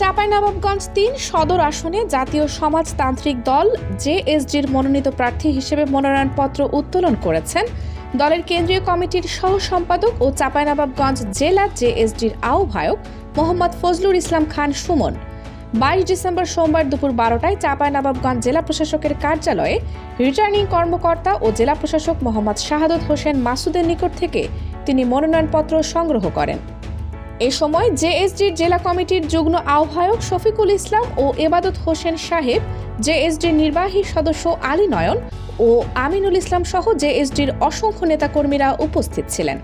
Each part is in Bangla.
চাঁপাইনবাবগঞ্জ ৩ সদর আসনে জাতীয় সমাজতান্ত্রিক দল জেএসডির মনোনীত প্রার্থী হিসেবে মনোনয়নপত্র উত্তোলন করেছেন দলের কেন্দ্রীয় কমিটির সহ সম্পাদক ও চাঁপাইনবাবগঞ্জ জেলা জেএসডির আহ্বায়ক মোহাম্মদ ফজলুর ইসলাম খান সুমন। 22 ডিসেম্বর সোমবার দুপুর 12টায় চাঁপাইনবাবগঞ্জ জেলা প্রশাসকের কার্যালয়ে রিটার্নিং কর্মকর্তা ও জেলা প্রশাসক মোহাম্মদ শাহাদত হোসেন মাসুদের নিকট থেকে তিনি মনোনয়নপত্র সংগ্রহ করেন। এ সময় জেএসডির জেলা কমিটির যুগ্ম আহ্বায়ক শফিকুল ইসলাম ও এবাদত হোসেন সাহেব, জেএসডির নির্বাহী সদস্য আলী নয়ন ও আমিনুল ইসলাম সহ জেএসডির অসংখ্য নেতাকর্মীরা উপস্থিত ছিলেন।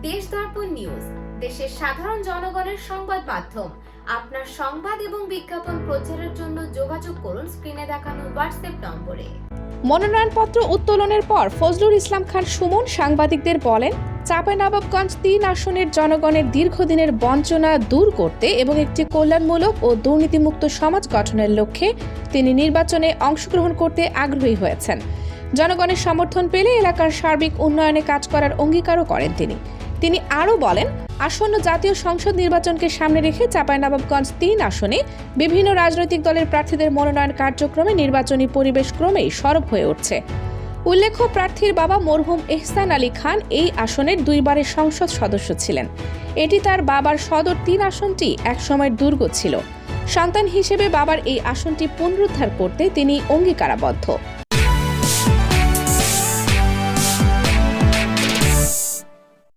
দেশদর্পণ নিউজ, দেশের সাধারণ জনগণের সংবাদ মাধ্যম। আপনার সংবাদ এবং বিজ্ঞাপন প্রচারের জন্য যোগাযোগ করুন স্ক্রিনে দেখানো হোয়াটসঅ্যাপ নম্বরে। মনোনয়নপত্র উত্তোলনের পর ফজলুর ইসলাম খান সুমন সাংবাদিকদের বলেন, চাঁপাইনবাবগঞ্জ ৩ আসনের জনগণের দীর্ঘদিনের বঞ্চনা দূর করতে এবং একটি কল্যাণমূলক ও দুর্নীতিমুক্ত সমাজ গঠনের লক্ষ্যে তিনি নির্বাচনে অংশগ্রহণ করতে আগ্রহী হয়েছেন। জনগণের সমর্থন পেলে এলাকার সার্বিক উন্নয়নে কাজ করার অঙ্গীকারও করেন তিনি আরও বলেন, আসন্ন জাতীয় সংসদ নির্বাচনকে সামনে রেখে চাঁপাইনবাবগঞ্জ ৩ আসনে বিভিন্ন রাজনৈতিক দলের প্রার্থীদের মনোনয়ন কার্যক্রমে নির্বাচনী পরিবেশ ক্রমেই সরব হয়ে উঠছে। উল্লেখ্য, প্রার্থীর বাবা মরহুম এহসান আলী খান এই আসনের 2 বারের সংসদ সদস্য ছিলেন। এটি তার বাবার সদর 3 আসনটি একসময়ের দুর্গ ছিল। সন্তান হিসেবে বাবার এই আসনটি পুনরুদ্ধার করতে তিনি অঙ্গীকারাবদ্ধ।